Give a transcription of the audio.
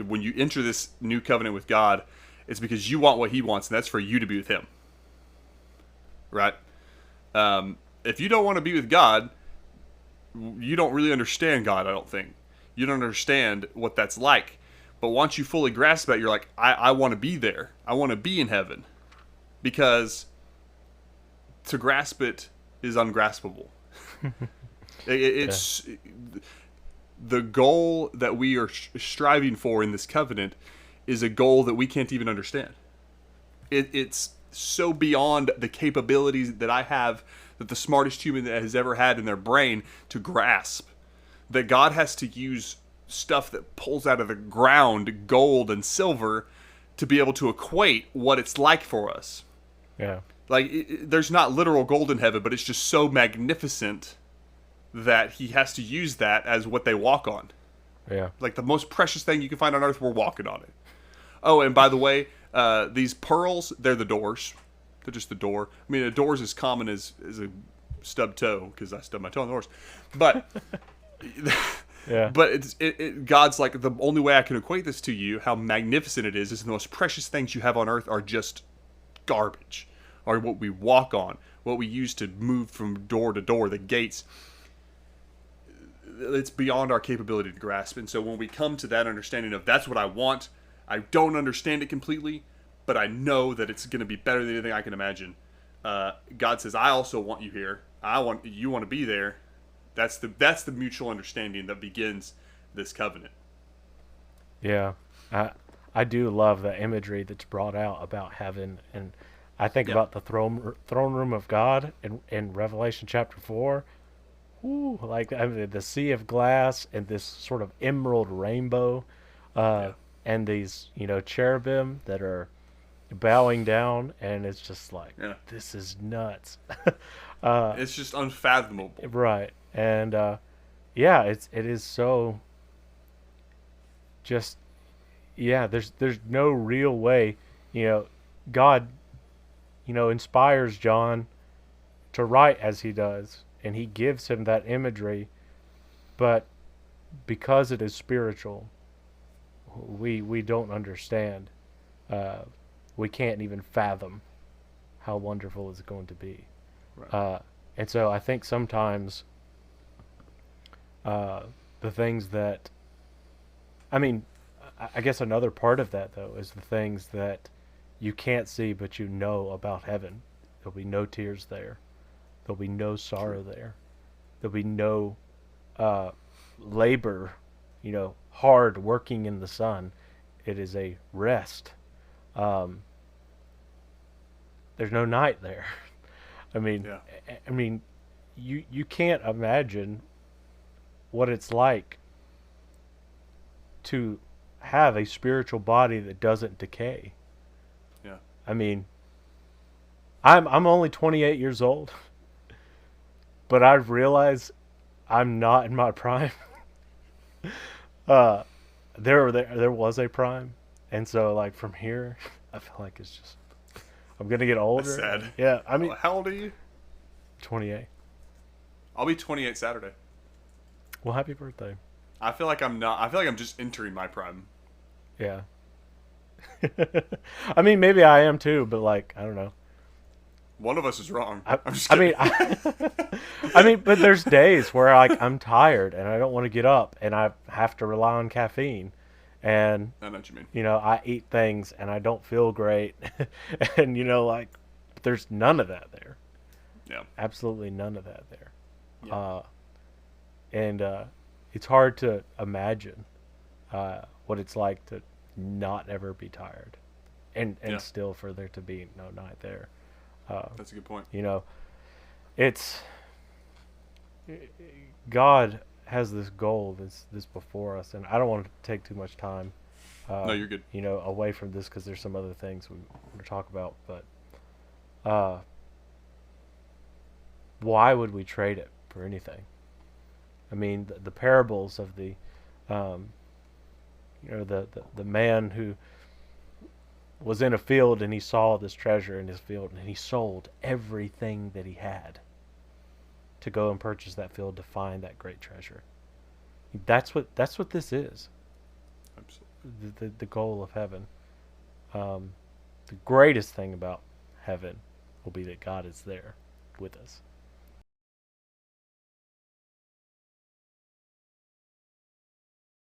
when you enter this new covenant with God, it's because you want what He wants, and that's for you to be with Him, right? If you don't want to be with God, you don't really understand God. I don't think you don't understand what that's like. But once you fully grasp that, you're like, I want to be there. I want to be in heaven, because to grasp it is ungraspable. Yeah. It's the goal that we are striving for in this covenant is a goal that we can't even understand. It's so beyond the capabilities that I have, that the smartest human that has ever had in their brain to grasp, that God has to use stuff that pulls out of the ground, gold and silver, to be able to equate what it's like for us. Yeah. Like, there's not literal gold in heaven, but it's just so magnificent that He has to use that as what they walk on. Yeah. Like, the most precious thing you can find on earth, we're walking on it. Oh, and by the way, these pearls, they're the doors. They're just the door. I mean, a door's as common as a stub toe, because I stub my toe on the doors. But Yeah. but God's like, the only way I can equate this to you, how magnificent it is the most precious things you have on earth are just garbage, are what we walk on, what we use to move from door to door, the gates. It's beyond our capability to grasp. And so when we come to that understanding of that's what I want, I don't understand it completely, but I know that it's going to be better than anything I can imagine. God says, I also want you here. You want to be there. That's the mutual understanding that begins this covenant. Yeah. I do love the imagery that's brought out about heaven, and I think Yeah, about the throne room of God in Revelation chapter 4. Ooh, like, I mean, the sea of glass and this sort of emerald rainbow, uh, yeah, and these cherubim that are bowing down, and it's just like, yeah. this is nuts. It's just unfathomable. Right. And yeah, it is so just, yeah, there's no real way, you know, God, inspires John to write as he does, and he gives him that imagery, but because it is spiritual, we don't understand. Uh, we can't even fathom how wonderful it's going to be. Right. Uh, and so I think sometimes uh, the things that, I mean, I guess another part of that, though, is the things that you can't see but you know about heaven. There'll be no tears there. There'll be no True. sorrow there. There'll be no uh, labor, hard working in the sun. It is a rest. Um, there's no night there. I mean, Yeah. I mean, you can't imagine what it's like to have a spiritual body that doesn't decay. Yeah. I mean, I'm only 28 years old, but I've realized I'm not in my prime. uh, there was a prime, and so like from here, I feel like it's just I'm gonna get That's older, sad. and yeah, I mean, How old are you? 28. I'll be 28 Saturday. Well, happy birthday. I feel like I'm not. I feel like I'm just entering my prime. Yeah. I mean, maybe I am too, but like I don't know. One of us is wrong. I, I'm just I kidding. mean, I mean, but there's days where like I'm tired and I don't want to get up and I have to rely on caffeine, and I know what you mean. I eat things and I don't feel great, and like there's none of that there. Yeah. Absolutely none of that there. Yeah. Uh, and it's hard to imagine what it's like to not ever be tired, and Yeah. still for there to be no night there. Uh, That's a good point. you know, it's God has this goal, this before us, and I don't want to take too much time, No, uh, you're good. away from this because there's some other things we want to talk about. But uh, why would we trade it for anything? I mean, the parables of um, the man who was in a field and he saw this treasure in his field and he sold everything that he had to go and purchase that field to find that great treasure. That's what this is. the goal of heaven. The greatest thing about heaven will be that God is there with us.